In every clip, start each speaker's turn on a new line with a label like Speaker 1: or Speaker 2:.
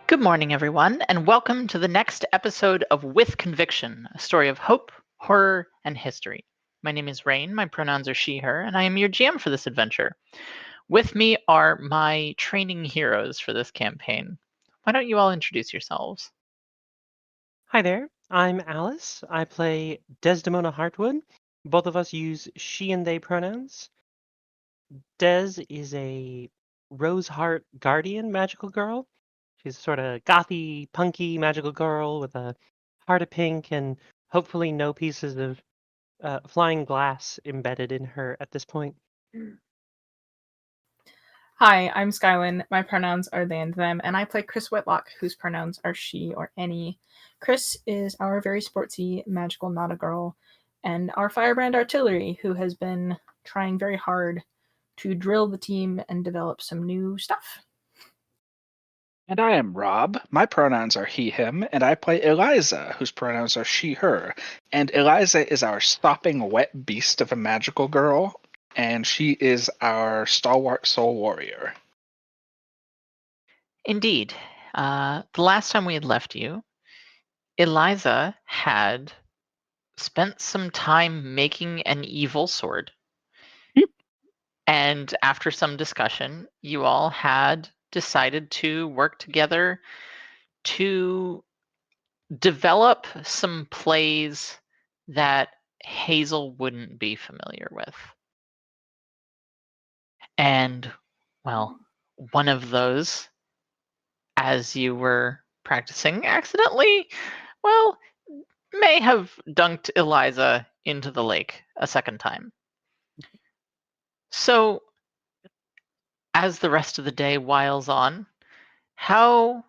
Speaker 1: Good morning, everyone, and welcome to the next episode of With Conviction, a story of hope, horror, and history. My name is Rain, my pronouns are she, her, and I am your GM for this adventure. With me are my training heroes for this campaign. Why don't you all introduce yourselves?
Speaker 2: Hi there, I'm Alice. I play Desdemona Hartwood. Both of us use she and they pronouns. Des is a Roseheart Guardian magical girl. She's sort of gothy, punky magical girl with a heart of pink and hopefully no pieces of flying glass embedded in her at this point.
Speaker 3: Hi, I'm Skylin. My pronouns are they and them, and I play Chris Whitlock, whose pronouns are she or any. Chris is our very sportsy, magical not a girl, and our firebrand artillery, who has been trying very hard to drill the team and develop some new stuff.
Speaker 4: And I am Rob. My pronouns are he, him, and I play Eliza, whose pronouns are she, her. And Eliza is our stopping wet beast of a magical girl, and she is our stalwart soul warrior.
Speaker 1: Indeed. The last time we had left you, Eliza had spent some time making an evil sword. And after some discussion, you all had decided to work together to develop some plays that Hazel wouldn't be familiar with. And, well, one of those, as you were practicing accidentally, well, may have dunked Eliza into the lake a second time. So, as the rest of the day whiles on, how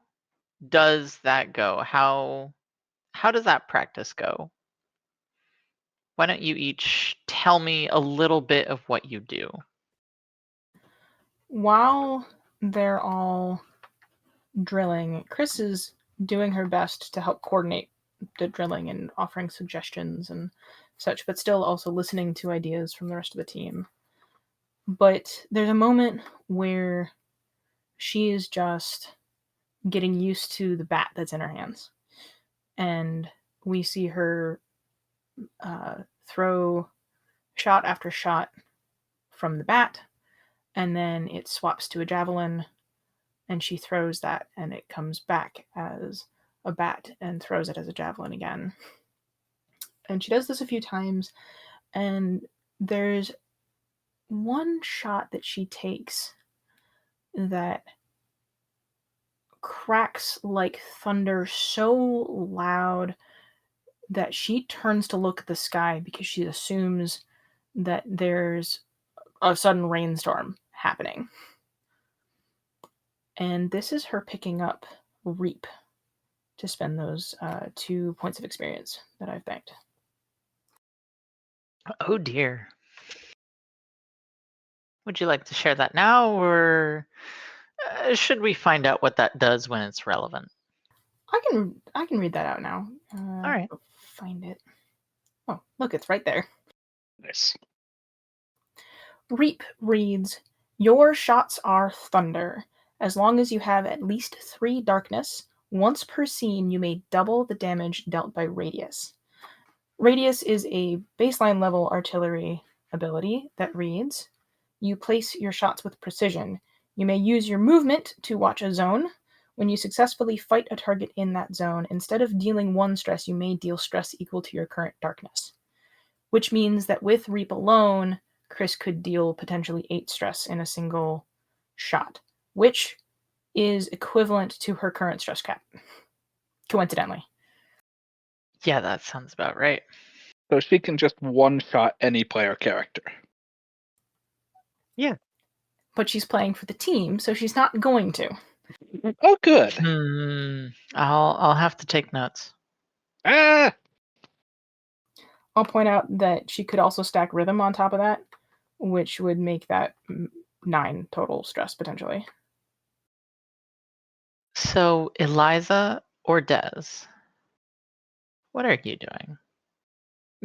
Speaker 1: does that go? How does that practice go? Why don't you each tell me a little bit of what you do?
Speaker 3: While they're all drilling, Chris is doing her best to help coordinate the drilling and offering suggestions and such, but still also listening to ideas from the rest of the team. But there's a moment where she is just getting used to the bat that's in her hands. And we see her throw shot after shot from the bat, and then it swaps to a javelin, and she throws that, and it comes back as a bat and throws it as a javelin again. And she does this a few times, and there's one shot that she takes that cracks like thunder so loud that she turns to look at the sky because she assumes that there's a sudden rainstorm happening. And this is her picking up Reap to spend those 2 points of experience that I've banked.
Speaker 1: Oh dear. Would you like to share that now, or should we find out what that does when it's relevant?
Speaker 3: I can read that out now.
Speaker 1: All right.
Speaker 3: Find it. Oh, look, it's right there.
Speaker 4: Nice.
Speaker 3: Reap reads, "Your shots are thunder. As long as you have at least 3 darkness, once per scene you may double the damage dealt by Radius." Radius is a baseline level artillery ability that reads, "You place your shots with precision. You may use your movement to watch a zone. When you successfully fight a target in that zone, instead of dealing 1 stress, you may deal stress equal to your current darkness." Which means that with Reap alone, Chris could deal potentially 8 stress in a single shot, which is equivalent to her current stress cap, coincidentally.
Speaker 1: Yeah, that sounds about right.
Speaker 4: So she can just one-shot any player character.
Speaker 2: Yeah.
Speaker 3: But she's playing for the team, so she's not going to.
Speaker 4: Oh, good.
Speaker 1: I'll have to take notes.
Speaker 4: Ah!
Speaker 3: I'll point out that she could also stack Rhythm on top of that, which would make that 9 total stress potentially.
Speaker 1: So, Eliza or Des, what are you doing?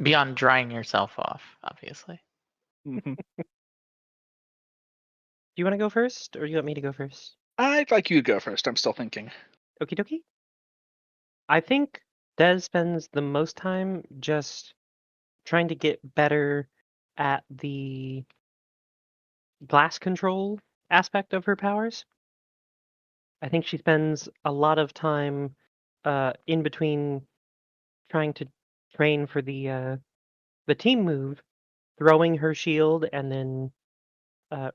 Speaker 1: Beyond drying yourself off, obviously.
Speaker 4: Mhm.
Speaker 2: Do you want to go first, or do you want me to go first?
Speaker 4: I'd like you to go first. I'm still thinking.
Speaker 2: Okie dokie. I think Des spends the most time just trying to get better at the glass control aspect of her powers. I think she spends a lot of time in between trying to train for the team move, throwing her shield and then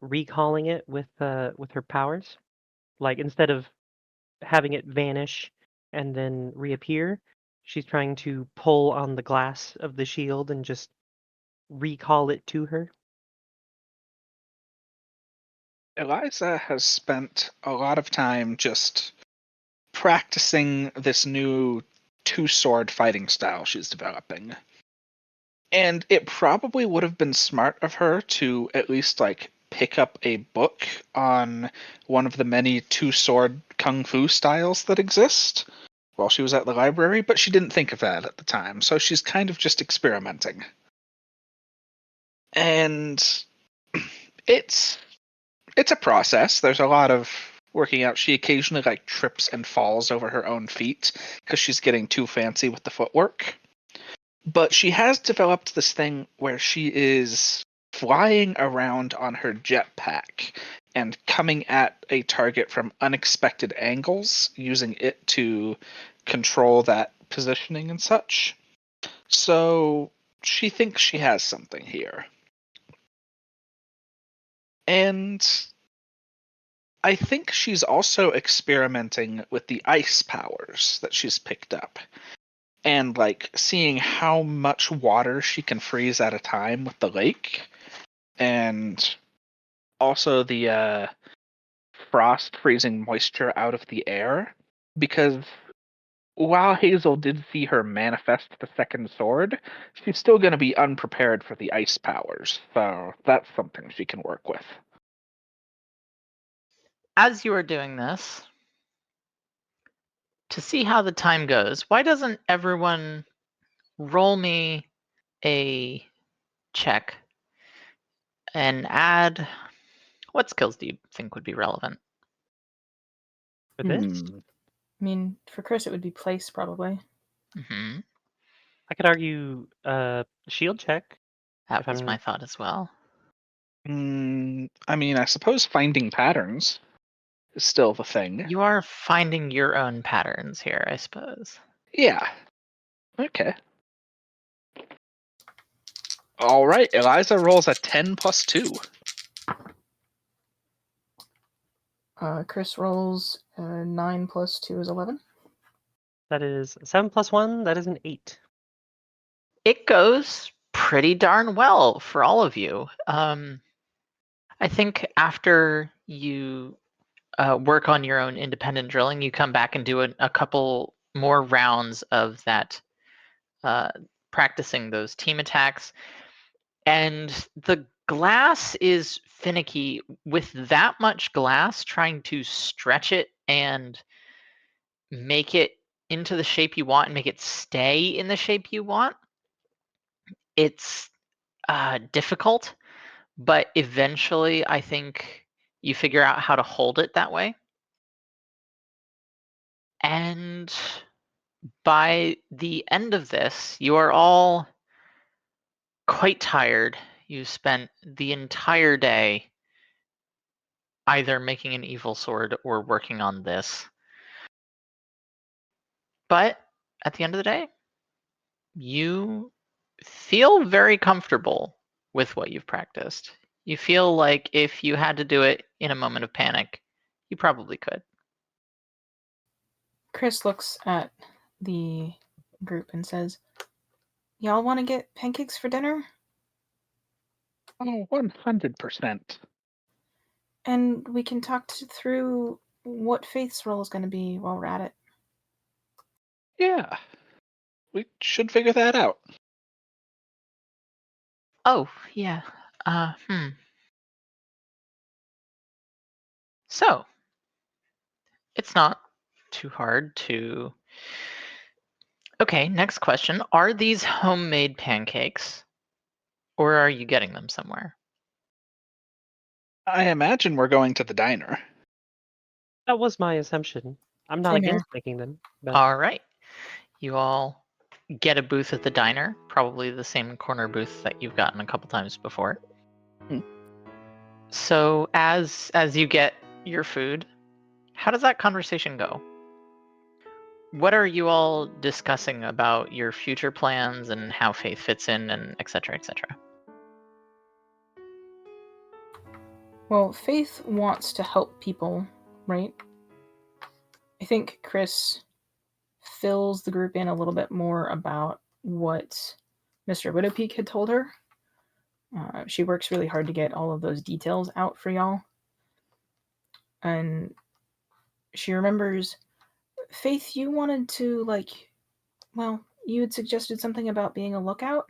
Speaker 2: recalling it with her powers. Like instead of having it vanish and then reappear, she's trying to pull on the glass of the shield and just recall it to her.
Speaker 4: Eliza has spent a lot of time just practicing this new two-sword fighting style she's developing. And it probably would have been smart of her to at least like pick up a book on one of the many two-sword kung fu styles that exist while she was at the library, but she didn't think of that at the time, so she's kind of just experimenting. And it's a process. There's a lot of working out. She occasionally like trips and falls over her own feet because she's getting too fancy with the footwork. But she has developed this thing where she is flying around on her jetpack and coming at a target from unexpected angles, using it to control that positioning and such. So she thinks she has something here. And I think she's also experimenting with the ice powers that she's picked up. And like seeing how much water she can freeze at a time with the lake, and also the frost freezing moisture out of the air. Because while Hazel did see her manifest the second sword, she's still going to be unprepared for the ice powers, so that's something she can work with.
Speaker 1: As you are doing this, to see how the time goes, why doesn't everyone roll me a check and add what skills do you think would be relevant?
Speaker 2: For this,
Speaker 3: I mean, for Chris, it would be place probably.
Speaker 1: Hmm.
Speaker 2: I could argue shield check.
Speaker 1: That
Speaker 2: If
Speaker 1: was
Speaker 2: I'm
Speaker 1: my thought as well.
Speaker 4: I mean, I suppose finding patterns is still the thing.
Speaker 1: You are finding your own patterns here, I suppose.
Speaker 4: Yeah. Okay. All right. Eliza rolls a 10 plus 2.
Speaker 3: Chris rolls 9 plus 2 is 11.
Speaker 2: that is 7 plus 1. That is an 8.
Speaker 1: It goes pretty darn well for all of you. I think after you work on your own independent drilling, you come back and do a couple more rounds of that, practicing those team attacks. And the glass is finicky. With that much glass, trying to stretch it and make it into the shape you want and make it stay in the shape you want, it's difficult. But eventually, I think you figure out how to hold it that way. And by the end of this, you are all quite tired. You spent the entire day either making an evil sword or working on this. But at the end of the day, you feel very comfortable with what you've practiced. You feel like if you had to do it in a moment of panic, you probably could.
Speaker 3: Chris looks at the group and says, "Y'all want to get pancakes for dinner?
Speaker 4: Oh, 100%.
Speaker 3: And we can talk through what Faith's role is going to be while we're at it."
Speaker 4: Yeah. We should figure that out.
Speaker 1: Oh, yeah. So, it's not too hard to... Okay, next question. Are these homemade pancakes, or are you getting them somewhere?
Speaker 4: I imagine we're going to the diner.
Speaker 2: That was my assumption. I'm not
Speaker 3: Same here.
Speaker 2: against making them. But
Speaker 1: All right. You all get a booth at the diner, probably the same corner booth that you've gotten a couple times before.
Speaker 4: Hmm.
Speaker 1: So as you get your food, how does that conversation go? What are you all discussing about your future plans and how faith fits in, and et cetera, et cetera?
Speaker 3: Well, Faith wants to help people, right? I think Chris fills the group in a little bit more about what Mr. Widowpeak had told her. She works really hard to get all of those details out for y'all. And she remembers, Faith, you wanted to, you had suggested something about being a lookout.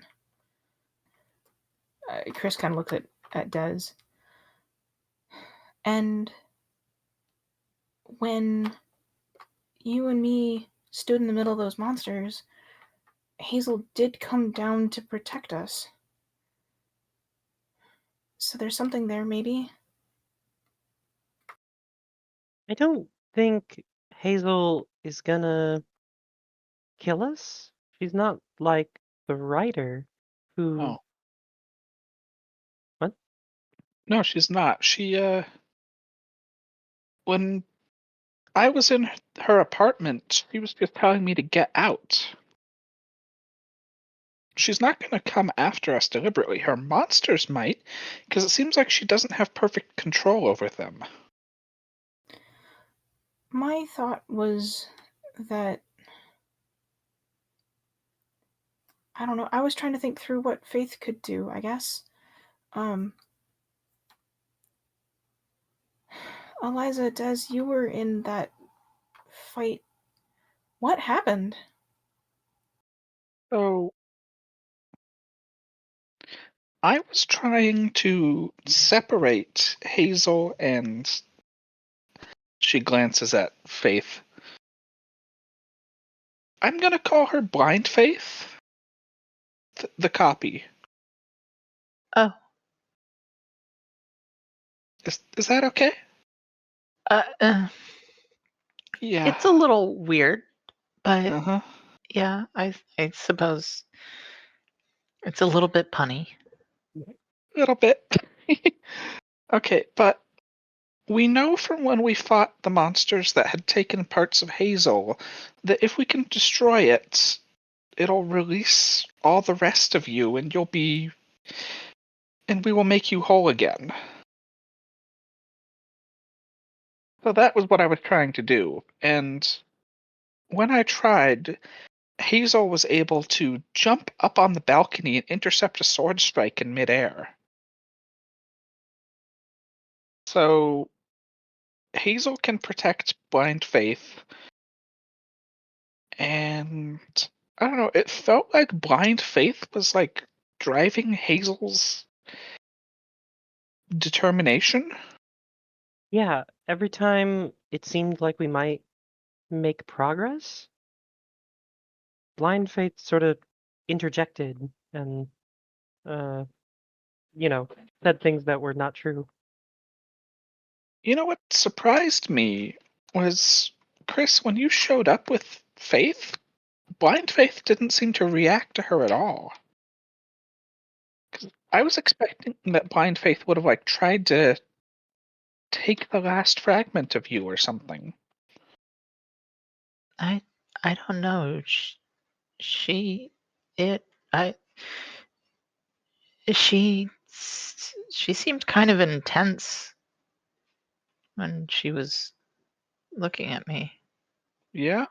Speaker 3: Chris kind of looked at Des. And when you and me stood in the middle of those monsters, Hazel did come down to protect us. So there's something there, maybe?
Speaker 2: I don't think Hazel is gonna kill us. She's not like the writer who.
Speaker 4: Oh.
Speaker 2: What?
Speaker 4: No, she's not. When I was in her apartment, she was just telling me to get out. She's not going to come after us deliberately. Her monsters might, because it seems like she doesn't have perfect control over them.
Speaker 3: My thought was that, I don't know, I was trying to think through what Faith could do, I guess. Eliza, Des, you were in that fight. What happened?
Speaker 4: So, I was trying to separate Hazel and. She glances at Faith. I'm going to call her Blind Faith. The copy.
Speaker 1: Oh.
Speaker 4: Is that okay? Yeah.
Speaker 1: It's a little weird, but
Speaker 4: Uh-huh.
Speaker 1: yeah, I suppose it's a little bit punny.
Speaker 4: A little bit. Okay, but we know from when we fought the monsters that had taken parts of Hazel that if we can destroy it, it'll release all the rest of you and we will make you whole again. So that was what I was trying to do. And when I tried, Hazel was able to jump up on the balcony and intercept a sword strike in midair. So Hazel can protect Blind Faith, and I don't know, it felt like Blind Faith was like driving Hazel's determination.
Speaker 2: Yeah, every time it seemed like we might make progress, Blind Faith sort of interjected and, said things that were not true.
Speaker 4: You know what surprised me was, Chris, when you showed up with Faith, Blind Faith didn't seem to react to her at all. 'Cause I was expecting that Blind Faith would have like tried to take the last fragment of you or something.
Speaker 1: I don't know. She seemed kind of intense when she was looking at me.
Speaker 4: Yeah?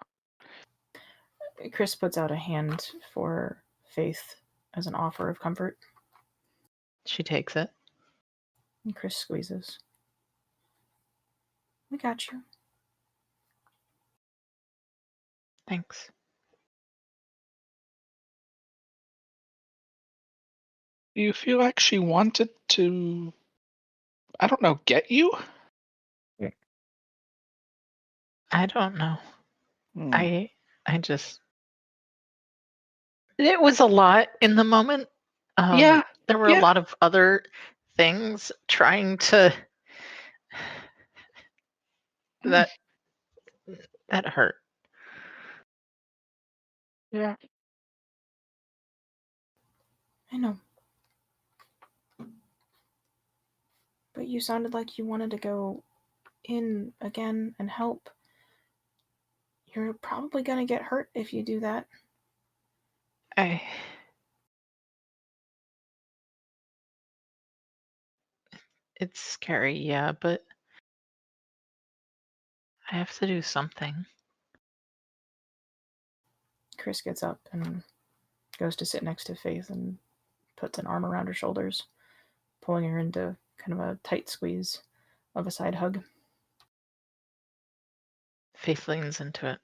Speaker 3: Chris puts out a hand for Faith as an offer of comfort.
Speaker 1: She takes it.
Speaker 3: And Chris squeezes. We got you.
Speaker 1: Thanks.
Speaker 4: Do you feel like she wanted to, I don't know, get you?
Speaker 1: I don't know.
Speaker 4: Hmm.
Speaker 1: I just, it was a lot in the moment.
Speaker 4: Yeah.
Speaker 1: There were a lot of other things trying to that That hurt.
Speaker 4: Yeah.
Speaker 3: I know. But you sounded like you wanted to go in again and help. You're probably gonna get hurt if you do that.
Speaker 1: It's scary, yeah, but I have to do something.
Speaker 3: Chris gets up and goes to sit next to Faith and puts an arm around her shoulders, pulling her into kind of a tight squeeze of a side hug.
Speaker 1: Faith leans into it.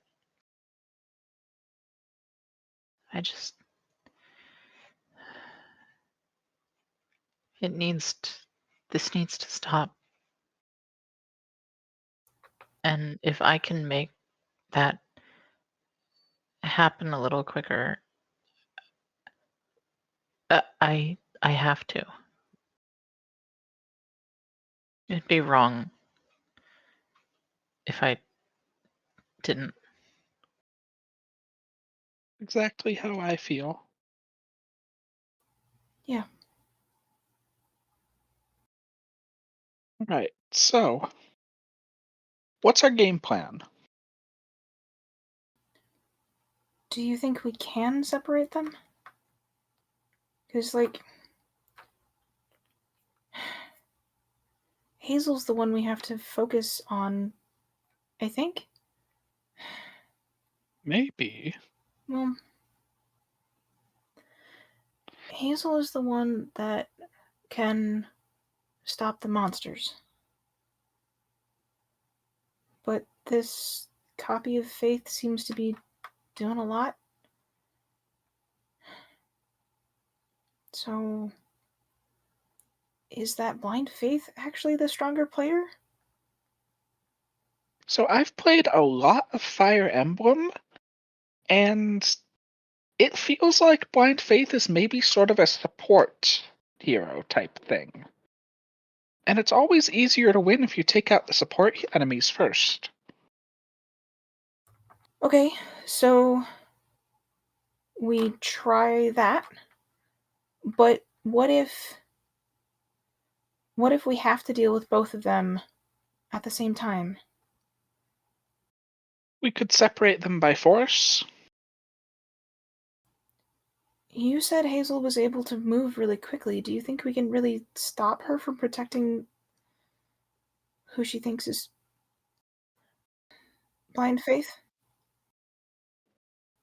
Speaker 1: This needs to stop. And if I can make that happen a little quicker, I have to. It'd be wrong if I didn't.
Speaker 4: Exactly how I feel.
Speaker 3: Yeah.
Speaker 4: Right. So, what's our game plan?
Speaker 3: Do you think we can separate them? Because, Hazel's the one we have to focus on, I think.
Speaker 4: Maybe.
Speaker 3: Well, Hazel is the one that can stop the monsters. But this copy of Faith seems to be doing a lot. So, is that blind Faith actually the stronger player?
Speaker 4: So, I've played a lot of Fire Emblem, and it feels like Blind Faith is maybe sort of a support hero type thing. And it's always easier to win if you take out the support enemies first.
Speaker 3: Okay, so we try that. But what if we have to deal with both of them at the same time?
Speaker 4: We could separate them by force.
Speaker 3: You said Hazel was able to move really quickly. Do you think we can really stop her from protecting who she thinks is blind Faith?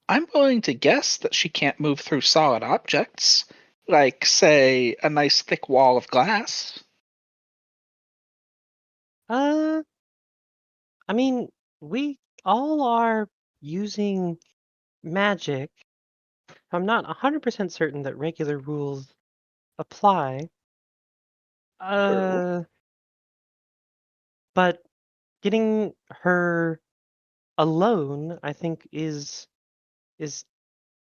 Speaker 4: I'm willing to guess that she can't move through solid objects, like, say, a nice thick wall of glass.
Speaker 2: I mean, we all are using magic. I'm not 100% certain that regular rules apply.
Speaker 4: True.
Speaker 2: But getting her alone, I think, is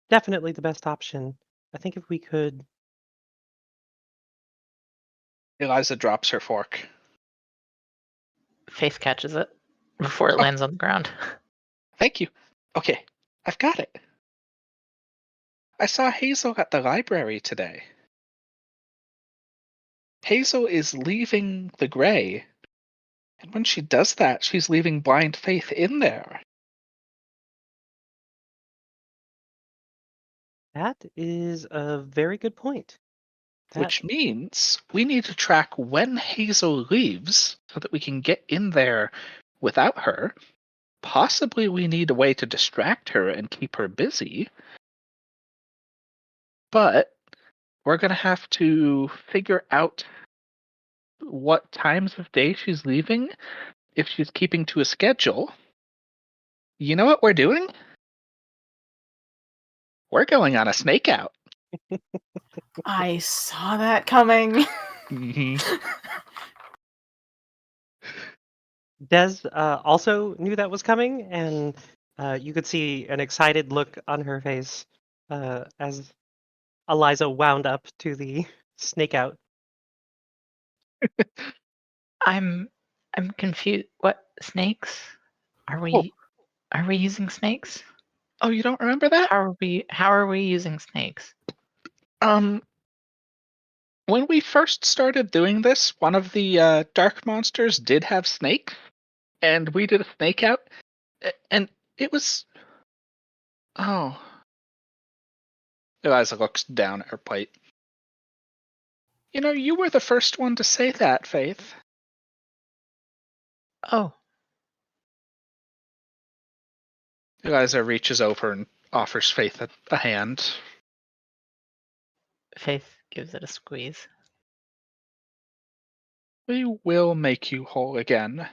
Speaker 2: definitely the best option. I think if we could.
Speaker 4: Eliza drops her fork.
Speaker 1: Faith catches it before it
Speaker 4: Oh.
Speaker 1: lands on the ground.
Speaker 4: Thank you. Okay, I've got it. I saw Hazel at the library today. Hazel is leaving the gray. And when she does that, she's leaving blind Faith in there.
Speaker 2: That is a very good point.
Speaker 4: Which means we need to track when Hazel leaves so that we can get in there without her. Possibly we need a way to distract her and keep her busy. But we're going to have to figure out what times of day she's leaving if she's keeping to a schedule. You know what we're doing? We're going on a snake out.
Speaker 3: I saw that coming.
Speaker 4: Mm-hmm.
Speaker 2: Des also knew that was coming, and you could see an excited look on her face as Eliza wound up to the snake out.
Speaker 1: I'm confused. What snakes? Are
Speaker 4: Oh,
Speaker 1: we? Are we using snakes?
Speaker 4: Oh, you don't remember that?
Speaker 1: How are we using snakes?
Speaker 4: When we first started doing this, one of the dark monsters did have snake, and we did a snake out, and it was. Oh. Eliza looks down at her plate. You know, you were the first one to say that, Faith.
Speaker 1: Oh,
Speaker 4: Eliza reaches over and offers Faith a hand.
Speaker 1: Faith gives it a squeeze.
Speaker 4: We will make you whole again.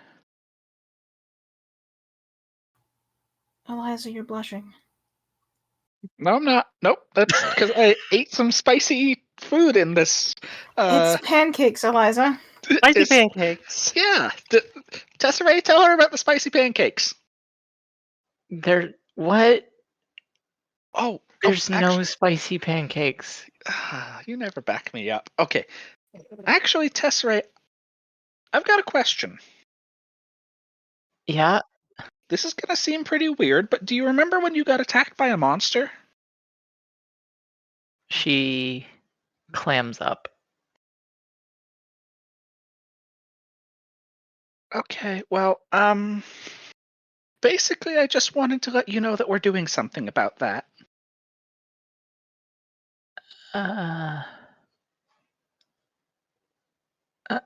Speaker 3: Eliza, you're blushing.
Speaker 4: No, I'm not. Nope, that's because I ate some spicy food in this.
Speaker 3: It's pancakes, Eliza.
Speaker 2: Spicy pancakes.
Speaker 4: Yeah. Tesserae, tell her about the spicy pancakes.
Speaker 1: What?
Speaker 4: Oh,
Speaker 1: There's no
Speaker 4: actually,
Speaker 1: spicy pancakes.
Speaker 4: you never back me up. Okay. Actually, Tesserae, I've got a question.
Speaker 1: Yeah,
Speaker 4: This is going to seem pretty weird, but do you remember when you got attacked by a monster?
Speaker 1: she clams up.
Speaker 4: Okay, well, basically I just wanted to let you know that we're doing something about that.
Speaker 1: Uh, uh,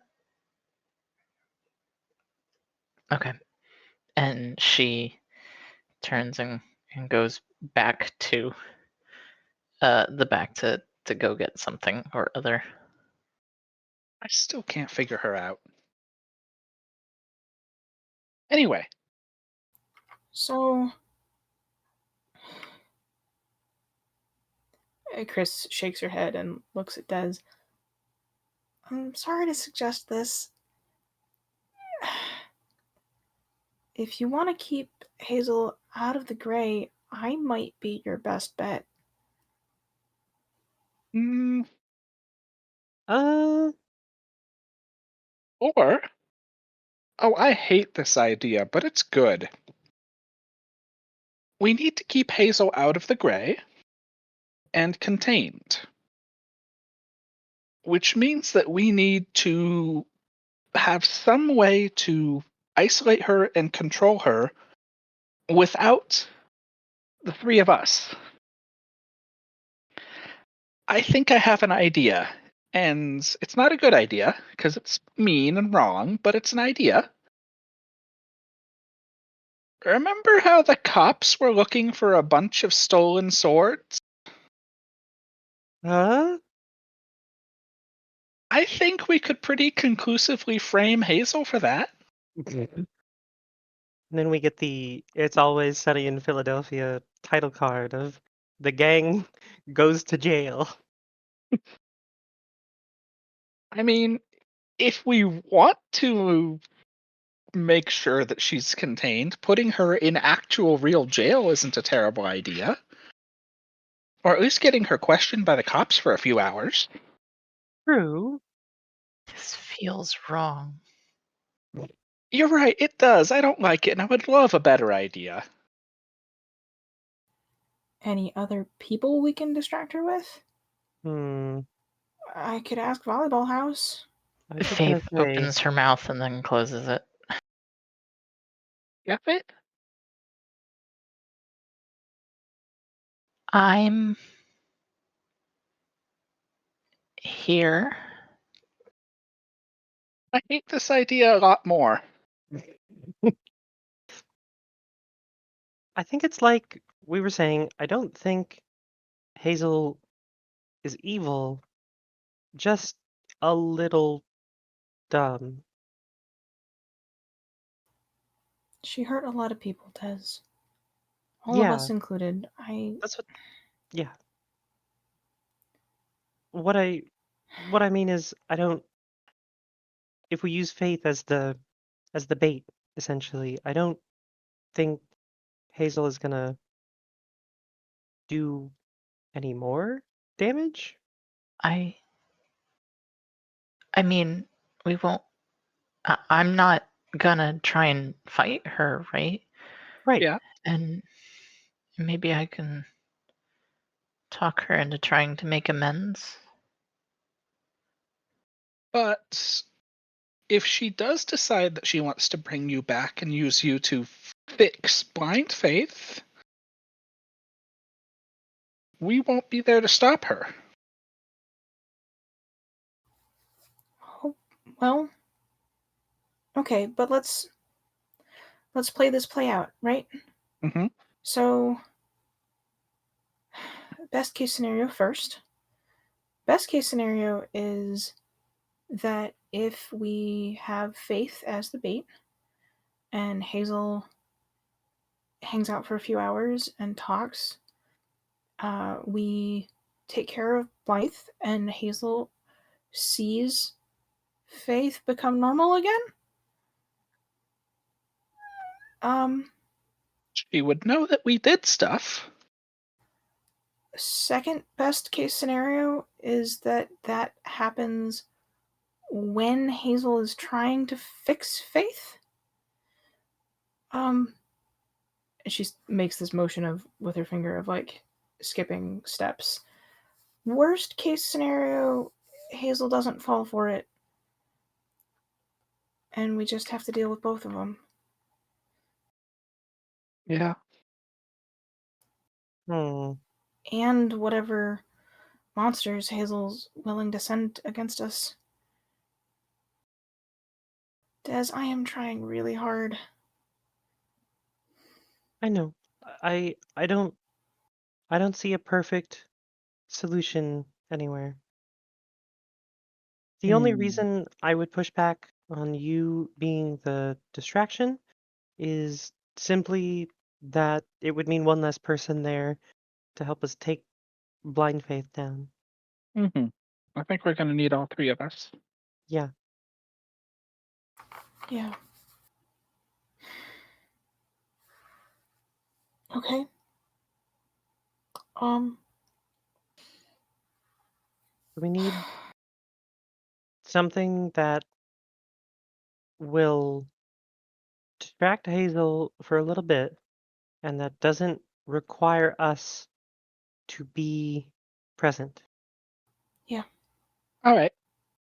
Speaker 1: okay. And she turns and goes back to the back to go get something or other.
Speaker 4: I still can't figure her out. Anyway,
Speaker 3: So, Chris shakes her head and looks at Des. I'm sorry to suggest this. If you want to keep Hazel out of the gray, I might be your best bet.
Speaker 2: Uh,
Speaker 4: or, oh, I hate this idea, but it's good. We need to keep Hazel out of the gray and contained, which means that we need to have some way to isolate her and control her without the three of us. I think I have an idea, and it's not a good idea because it's mean and wrong, but it's an idea. Remember how the cops were looking for a bunch of stolen swords?
Speaker 2: huh?
Speaker 4: I think we could pretty conclusively frame Hazel for that.
Speaker 2: And then we get the "It's Always Sunny in Philadelphia" title card of the gang goes to jail.
Speaker 4: I mean, if we want to make sure that she's contained, putting her in actual real jail isn't a terrible idea. Or at least getting her questioned by the cops for a few hours.
Speaker 2: True.
Speaker 1: This feels wrong.
Speaker 4: You're right, it does. I don't like it, and I would love a better idea.
Speaker 3: Any other people we can distract her with?
Speaker 2: Hmm.
Speaker 3: I could ask Volleyball House.
Speaker 2: I was just gonna
Speaker 1: Faith
Speaker 2: say,
Speaker 1: opens her mouth and then closes it.
Speaker 4: Yeah, Faith?
Speaker 1: I'm here.
Speaker 4: I hate this idea a lot more.
Speaker 2: I think it's like we were saying, I don't think Hazel is evil, just a little dumb.
Speaker 3: She hurt a lot of people, Tez. All of
Speaker 2: Yeah,
Speaker 3: us included.
Speaker 2: that's what. Yeah. What I mean is, I don't. If we use faith as the bait, essentially, I don't think Hazel is gonna do any more damage.
Speaker 1: I mean, we won't. I'm not gonna try and fight her, right?
Speaker 2: Right.
Speaker 4: Yeah.
Speaker 1: And maybe I can talk her into trying to make amends.
Speaker 4: But if she does decide that she wants to bring you back and use you to fix blind faith, we won't be there to stop her.
Speaker 3: Oh, well, okay, but let's play this play out, right?
Speaker 4: Mm-hmm.
Speaker 3: So, best case scenario first. Best case scenario is that if we have Faith as the bait and Hazel hangs out for a few hours and talks, we take care of Blythe and Hazel sees Faith become normal again.
Speaker 4: She would know that we did stuff.
Speaker 3: Second best case scenario is that happens when Hazel is trying to fix Faith. She makes this motion of with her finger of like skipping steps. Worst case scenario, Hazel doesn't fall for it, and we just have to deal with both of them.
Speaker 4: Yeah.
Speaker 3: And whatever monsters Hazel's willing to send against us. Des, I am trying really hard.
Speaker 2: I know. I don't see a perfect solution anywhere. The only reason I would push back on you being the distraction is simply that it would mean one less person there to help us take blind faith down.
Speaker 4: Mm-hmm. I think we're going to need all three of us.
Speaker 2: Yeah.
Speaker 3: Yeah. Okay.
Speaker 2: We need something that will distract Hazel for a little bit and that doesn't require us to be present.
Speaker 3: Yeah.
Speaker 4: All right.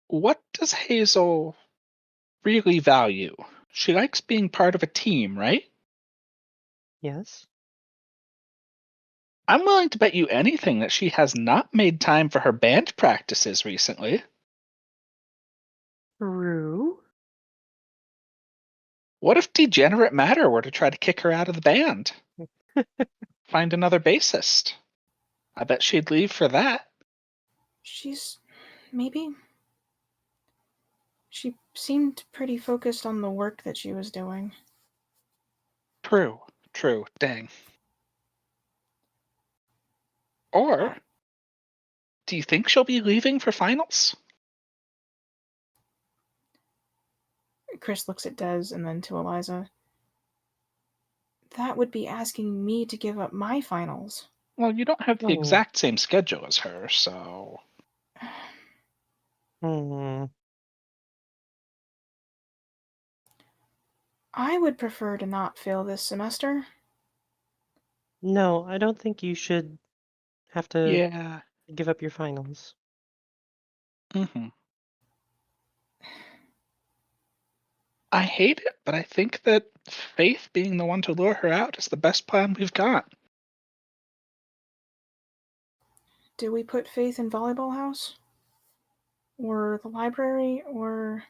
Speaker 4: What does Hazel really value? She likes being part of a team, right?
Speaker 2: Yes?
Speaker 4: I'm willing to bet you anything that she has not made time for her band practices recently.
Speaker 2: True.
Speaker 4: What if Degenerate Matter were to try to kick her out of the band? Find another bassist. I bet she'd leave for that.
Speaker 3: She's maybe. She seemed pretty focused on the work that she was doing.
Speaker 4: True. Dang. Or do you think she'll be leaving for finals?
Speaker 3: Chris looks at Des and then to Eliza. That would be asking me to give up my finals.
Speaker 4: Well, you don't have the
Speaker 2: Oh.
Speaker 4: exact same schedule as her, so.
Speaker 3: I would prefer to not fail this semester.
Speaker 2: No, I don't think you should have to
Speaker 4: Yeah.
Speaker 2: give up your finals.
Speaker 4: Mm-hmm. I hate it, but I think that Faith being the one to lure her out is the best plan we've got.
Speaker 3: Do we put Faith in volleyball house? Or the library? Or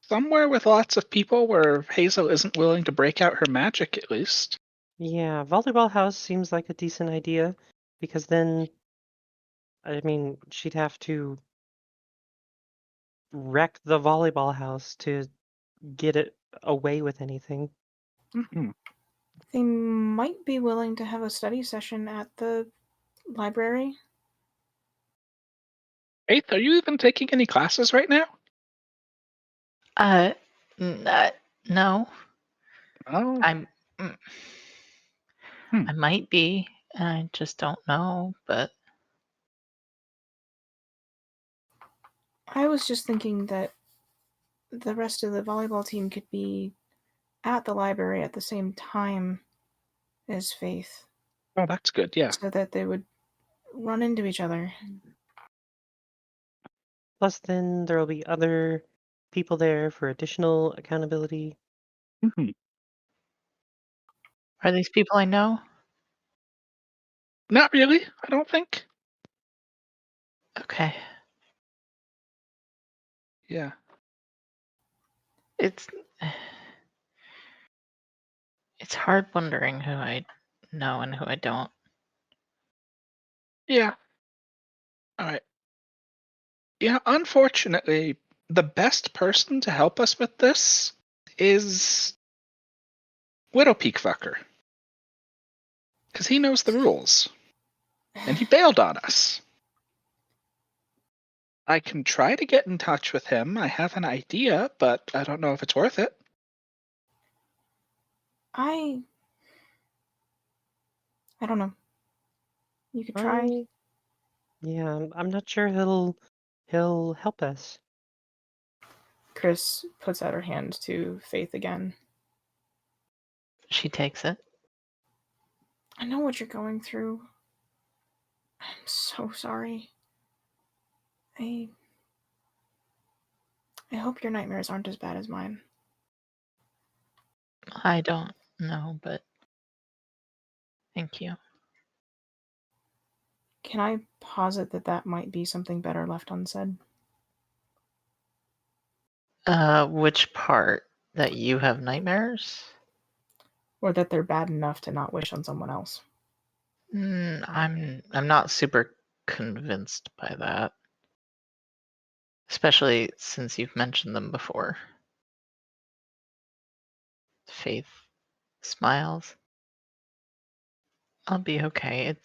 Speaker 4: Somewhere with lots of people where Hazel isn't willing to break out her magic, at least.
Speaker 2: Yeah, volleyball house seems like a decent idea because then, I mean, she'd have to wreck the volleyball house to get it away with anything.
Speaker 4: Mm-hmm.
Speaker 3: they might be willing to have a study session at the library.
Speaker 4: Faith, are you even taking any classes right now?
Speaker 1: No.
Speaker 4: Oh.
Speaker 1: I'm. I might be, and I just don't know. But
Speaker 3: I was just thinking that the rest of the volleyball team could be at the library at the same time. is Faith,
Speaker 4: Oh, that's good. Yeah.
Speaker 3: so that they would run into each other.
Speaker 2: Plus, then there will be other people there for additional accountability.
Speaker 4: Mhm.
Speaker 1: Are these people I know?
Speaker 4: Not really, I don't think.
Speaker 1: Okay.
Speaker 4: Yeah.
Speaker 1: It's it's hard wondering who I know and who I don't.
Speaker 4: Yeah. All right. Yeah, unfortunately, the best person to help us with this is Widow Peakfucker. Because he knows the rules. And he bailed on us. I can try to get in touch with him. I have an idea, but I don't know if it's worth it.
Speaker 3: I don't know. You could try.
Speaker 2: Yeah, I'm not sure he'll help us.
Speaker 3: Chris puts out her hand to Faith again.
Speaker 1: She takes it.
Speaker 3: I know what you're going through. I'm so sorry. I hope your nightmares aren't as bad as mine.
Speaker 1: I don't know, but thank you.
Speaker 3: Can I posit that might be something better left unsaid?
Speaker 1: Which part? That you have nightmares?
Speaker 3: Or that they're bad enough to not wish on someone else?
Speaker 1: I'm not super convinced by that. Especially since you've mentioned them before. Faith smiles. I'll be okay.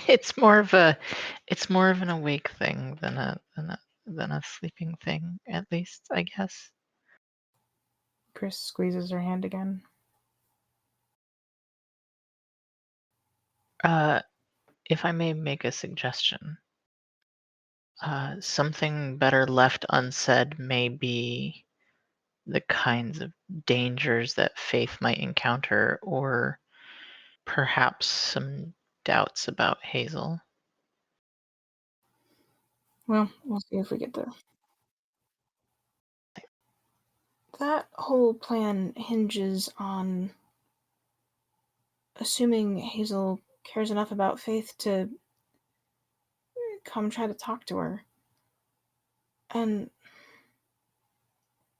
Speaker 1: It's more of an awake thing than a sleeping thing, at least, I guess.
Speaker 3: Chris squeezes her hand again.
Speaker 1: If I may make a suggestion, something better left unsaid may be the kinds of dangers that Faith might encounter, or perhaps some doubts about Hazel.
Speaker 3: Well, we'll see if we get there. That whole plan hinges on assuming Hazel cares enough about Faith to come try to talk to her. And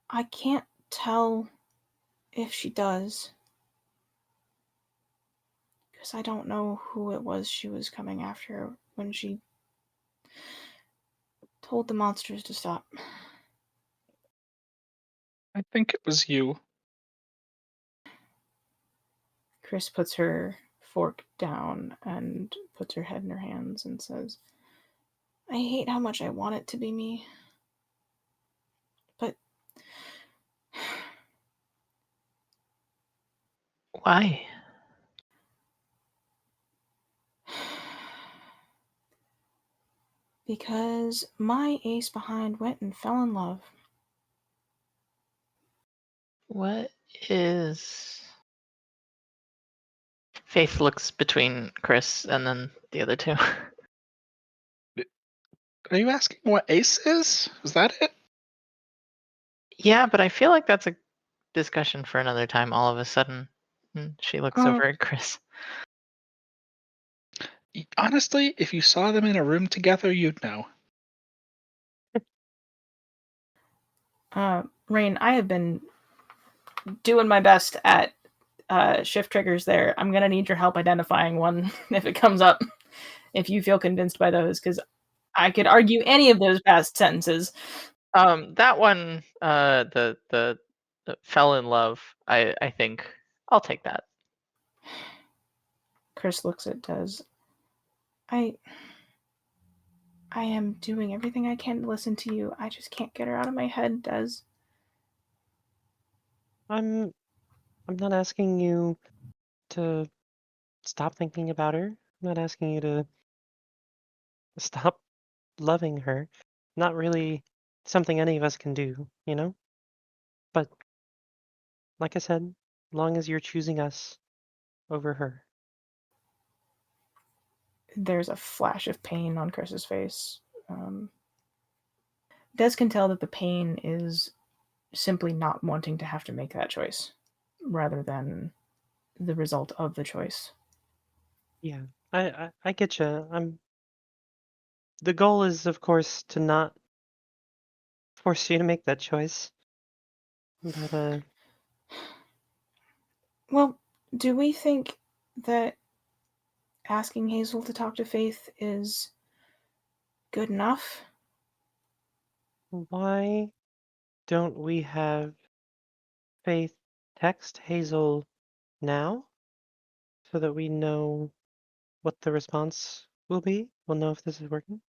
Speaker 3: I can't tell if she does, because I don't know who it was she was coming after when she told the monsters to stop.
Speaker 4: I think it was you.
Speaker 3: Chris puts her fork down and puts her head in her hands and says, I hate how much I want it to be me. But
Speaker 1: Why?
Speaker 3: because my ace behind went and fell in love.
Speaker 1: What is. Faith looks between Chris and then the other two.
Speaker 4: Are you asking what Ace is? Is that it?
Speaker 1: Yeah, but I feel like that's a discussion for another time all of a sudden. She looks over at Chris.
Speaker 4: Honestly, if you saw them in a room together, you'd know.
Speaker 3: Rain, I have been doing my best at shift triggers there. I'm going to need your help identifying one if it comes up, if you feel convinced by those, because I could argue any of those past sentences.
Speaker 1: That one, the fell in love. I think I'll take that.
Speaker 3: Chris looks at Des. I am doing everything I can to listen to you. I just can't get her out of my head, Des.
Speaker 2: I'm not asking you to stop thinking about her. I'm not asking you to stop loving her. Not really something any of us can do, you know? But like I said, long as you're choosing us over her.
Speaker 3: There's a flash of pain on Chris's face. Des can tell that the pain is simply not wanting to have to make that choice, rather than the result of the choice.
Speaker 2: Yeah, I get you. The goal is, of course, to not force you to make that choice. But
Speaker 3: Well, do we think that asking Hazel to talk to Faith is good enough?
Speaker 2: why don't we have Faith text Hazel now so that we know what the response will be? We'll know if this is working.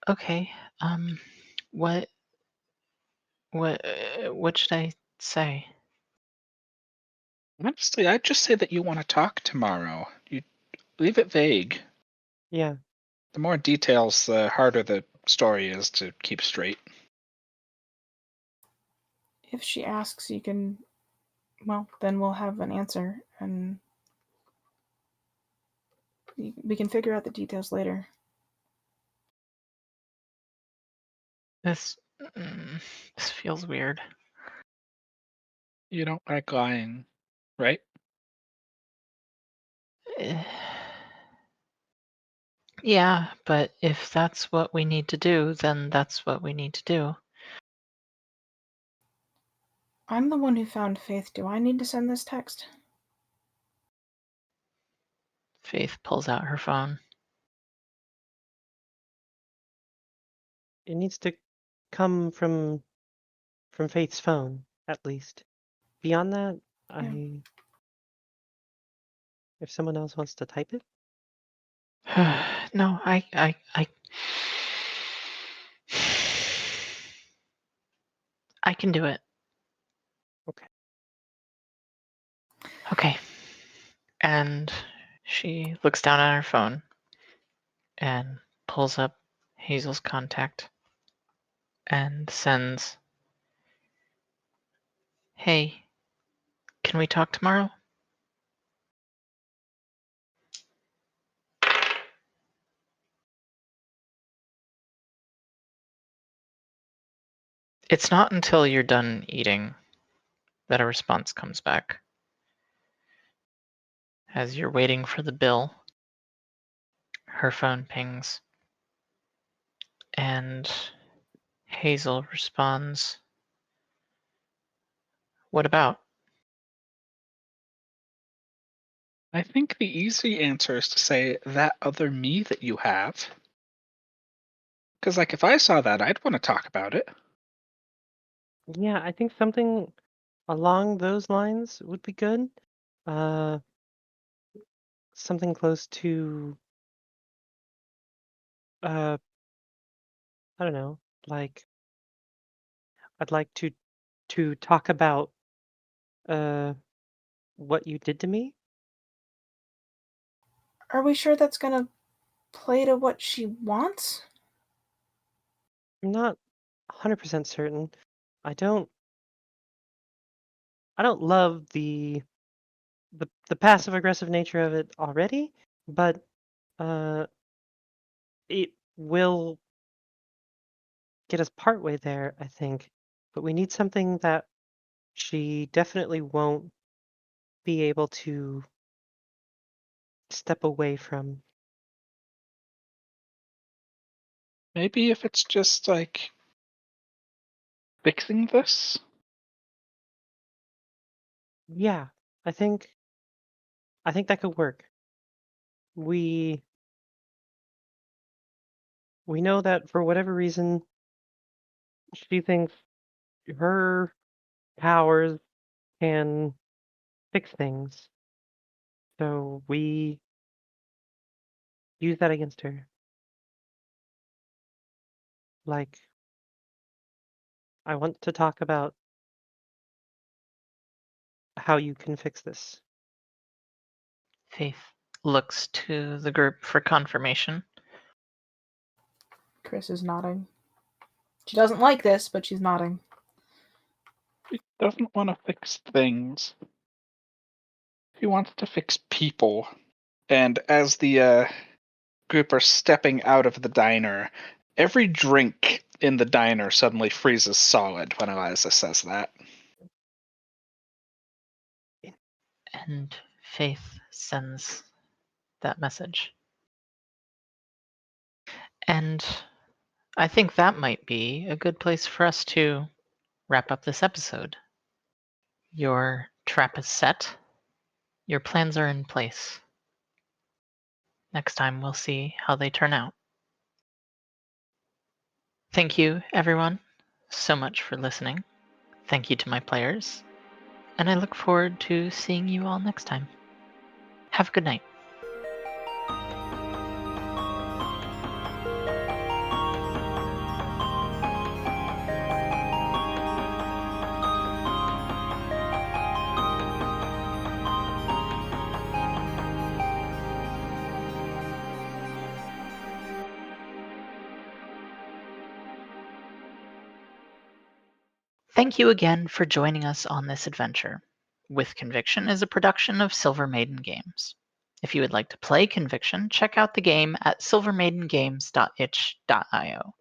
Speaker 1: Okay. What what should I say?
Speaker 4: Honestly, I'd just say that you want to talk tomorrow. You leave it vague.
Speaker 2: Yeah,
Speaker 4: The more details, the harder the story is to keep straight.
Speaker 3: If she asks, you can. Well, then we'll have an answer, and we can figure out the details later.
Speaker 1: This this feels weird.
Speaker 4: You don't like lying, right?
Speaker 1: Yeah, but if that's what we need to do, then that's what we need to do.
Speaker 3: I'm the one who found Faith. Do I need to send this text?
Speaker 1: Faith pulls out her phone.
Speaker 2: it needs to come from Faith's phone, at least. Beyond that,
Speaker 3: Yeah.
Speaker 2: if someone else wants to type it,
Speaker 1: No, I can do it.
Speaker 2: okay.
Speaker 1: Okay. And she looks down at her phone and pulls up Hazel's contact and sends, "Hey, can we talk tomorrow?" It's not until you're done eating that a response comes back. As you're waiting for the bill, her phone pings, and Hazel responds, "What about?"
Speaker 4: I think the easy answer is to say that other me that you have. Because, like, if I saw that, I'd want to talk about it.
Speaker 2: Yeah, I think something along those lines would be good. Uh, something close to, I don't know, like I'd like to talk about uh what you did to me.
Speaker 3: Are we sure that's gonna play to what she wants?
Speaker 2: I'm not 100% certain. I don't love the passive aggressive nature of it already, but uh it will get us partway there, I think. But we need something that she definitely won't be able to step away from.
Speaker 4: Maybe if it's just, like, fixing this?
Speaker 2: Yeah, I think that could work. We know that for whatever reason she thinks her powers can fix things. So we use that against her. Like, I want to talk about how you can fix this.
Speaker 1: Faith looks to the group for confirmation.
Speaker 3: Chris is nodding. She doesn't like this, but she's nodding.
Speaker 4: He doesn't want to fix things. He wants to fix people. And as the group are stepping out of the diner, every drink in the diner suddenly freezes solid when Eliza says that.
Speaker 1: And Faith sends that message. And I think that might be a good place for us to wrap up this episode. Your trap is set. Your plans are in place. Next time we'll see how they turn out. Thank you, everyone, so much for listening. Thank you to my players. And I look forward to seeing you all next time. Have a good night. Thank you again for joining us on this adventure. With Conviction is a production of Silver Maiden Games. If you would like to play Conviction, check out the game at silvermaidengames.itch.io.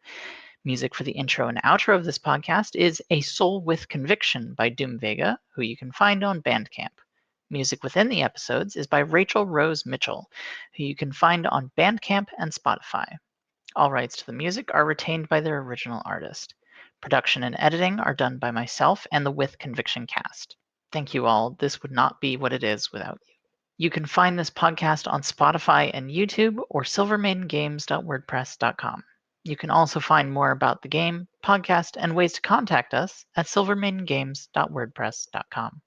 Speaker 1: Music for the intro and outro of this podcast is A Soul with Conviction by Doom Vega, who you can find on Bandcamp. Music within the episodes is by Rachel Rose Mitchell, who you can find on Bandcamp and Spotify. All rights to the music are retained by their original artist. Production and editing are done by myself and the With Conviction cast. Thank you all. This would not be what it is without you. You can find this podcast on Spotify and YouTube or silvermaidengames.wordpress.com. You can also find more about the game, podcast, and ways to contact us at silvermaidengames.wordpress.com.